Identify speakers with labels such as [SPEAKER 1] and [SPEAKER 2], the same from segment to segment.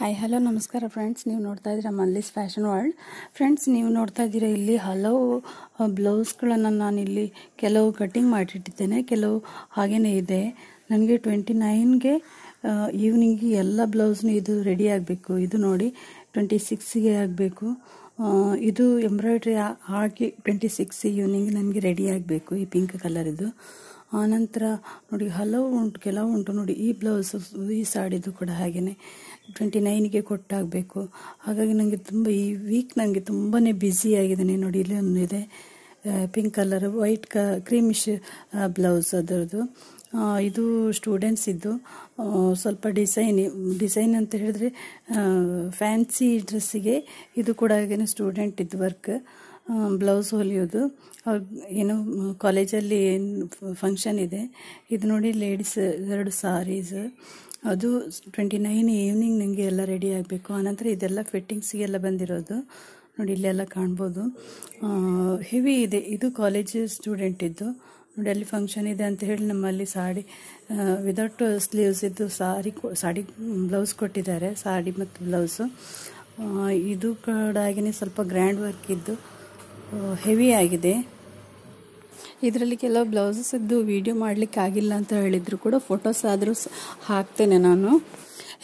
[SPEAKER 1] Hi hello ನಮಸ್ಕಾರ friends, ನೀವು ನೋಡ್ತಾ ಇದ್ದೀರಾ ಮಲ್ಲಿಸ್ ಫ್ಯಾಷನ್ ವರ್ಲ್ಡ್. ಫ್ರೆಂಡ್ಸ್, ನೀವು ನೋಡ್ತಾ ಇದ್ದೀರಾ ಇಲ್ಲಿ ಹಲವು ಬ್ಲೌಸ್ಗಳನ್ನು ನಾನಿಲ್ಲಿ ಕೆಲವು ಕಟ್ಟಿಂಗ್ ಮಾಡಿಟ್ಟಿದ್ದೇನೆ, ಕೆಲವು ಹಾಗೇ ಇದೆ. ನನಗೆ 29ಗೆ ಈವ್ನಿಂಗ್ಗೆ ಎಲ್ಲ ಬ್ಲೌಸ್ನು ಇದು ರೆಡಿ ಆಗಬೇಕು. ಇದು ನೋಡಿ 26ಗೆ ಆಗಬೇಕು. ಇದು ಎಂಬ್ರಾಯ್ಡ್ರಿ ಹಾಕಿ 26 ಈವ್ನಿಂಗ್ ನನಗೆ ರೆಡಿ ಆಗಬೇಕು. ಈ ಪಿಂಕ್ ಕಲರಿದು. ಆನಂತರ ನೋಡಿ ಕೆಲವು ಉಂಟು ನೋಡಿ. ಈ ಬ್ಲೌಸು ಈ ಸಾಡಿದು ಕೂಡ ಹಾಗೆಯೇ 29ಗೆ ಕೊಟ್ಟಾಗಬೇಕು. ಹಾಗಾಗಿ ನನಗೆ ತುಂಬ ಈ ವೀಕ್ ನನಗೆ ತುಂಬಾ ಬ್ಯುಸಿ ಆಗಿದ್ದೇನೆ. ನೋಡಿ ಇಲ್ಲಿ ಒಂದು ಇದೆ pink colour white creamish blouse ಅದರದ್ದು. ಇದು ಸ್ಟೂಡೆಂಟ್ಸ್ ಇದ್ದು ಸ್ವಲ್ಪ ಡಿಸೈನ್ ಅಂತ ಹೇಳಿದ್ರೆ ಫ್ಯಾನ್ಸಿ ಡ್ರೆಸ್ಸಿಗೆ ಇದು ಕೂಡ ಹಾಗೇನೆ ಸ್ಟೂಡೆಂಟ್ ಇದ್ದು ವರ್ಕ್ ಬ್ಲೌಸ್ ಹೊಲಿಯೋದು. ಏನು ಕಾಲೇಜಲ್ಲಿ ಏನು ಫಂಕ್ಷನ್ ಇದೆ. ಇದು ನೋಡಿ ಲೇಡೀಸ್ 2 ಸಾರೀಸ್. ಅದು 29 ಈವ್ನಿಂಗ್ ನನಗೆ ಎಲ್ಲ ರೆಡಿ ಆಗಬೇಕು. ಆನಂತರ ಇದೆಲ್ಲ ಫಿಟ್ಟಿಂಗ್ಸಿಗೆಲ್ಲ ಬಂದಿರೋದು ನೋಡಿ, ಇಲ್ಲೆಲ್ಲ ಕಾಣ್ಬೋದು. ಹೆವಿ ಇದೆ. ಇದು ಕಾಲೇಜ್ ಸ್ಟೂಡೆಂಟ್ ಇದ್ದು ನೋಡಿ. ಅಲ್ಲಿ ಫಂಕ್ಷನ್ ಇದೆ ಅಂತ ಹೇಳಿ ನಮ್ಮಲ್ಲಿ ಸಾಡಿ ವಿದೌಟ್ ಸ್ಲೀವ್ಸ್ ಇದ್ದು ಸಾಡಿ ಬ್ಲೌಸ್ ಕೊಟ್ಟಿದ್ದಾರೆ. ಸಾಡಿ ಮತ್ತು ಬ್ಲೌಸು ಇದು ಕೂಡ ಹಾಗೆಯೇ ಸ್ವಲ್ಪ ಗ್ರ್ಯಾಂಡ್ ವರ್ಕ್ ಇದ್ದು ಹೆವಿ ಆಗಿದೆ. ಇದರಲ್ಲಿ ಕೆಲವು ಬ್ಲೌಸಸ್ ಇದ್ದು ವಿಡಿಯೋ ಮಾಡಲಿಕ್ಕೆ ಆಗಿಲ್ಲ ಅಂತ ಹೇಳಿದ್ರು ಕೂಡ ಫೋಟೋಸ್ ಆದರೂ ಹಾಕ್ತೇನೆ ನಾನು.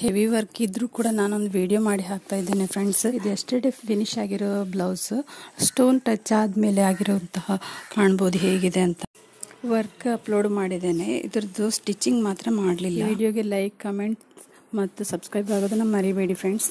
[SPEAKER 1] ಹೆವಿ ವರ್ಕ್ ಇದ್ದರೂ ಕೂಡ ನಾನೊಂದು ವಿಡಿಯೋ ಮಾಡಿ ಹಾಕ್ತಾ ಇದ್ದೇನೆ ಫ್ರೆಂಡ್ಸ್. ಇದು ಎಸ್ಟರ್ಡೇ ಫಿನಿಶ್ ಆಗಿರೋ ಬ್ಲೌಸ್, ಸ್ಟೋನ್ ಟಚ್ ಆದಮೇಲೆ ಆಗಿರುವಂತಹ ಕಾಣ್ಬೋದು ಹೇಗಿದೆ ಅಂತ. ವರ್ಕ್ ಅಪ್ಲೋಡ್ ಮಾಡಿದ್ದೇನೆ, ಇದ್ರದ್ದು ಸ್ಟಿಚಿಂಗ್ ಮಾತ್ರ ಮಾಡಲಿಲ್ಲ. ವಿಡಿಯೋಗೆ ಲೈಕ್, ಕಮೆಂಟ್ ಮತ್ತು ಸಬ್ಸ್ಕ್ರೈಬ್ ಆಗೋದನ್ನು ಮರಿಬೇಡಿ ಫ್ರೆಂಡ್ಸ್.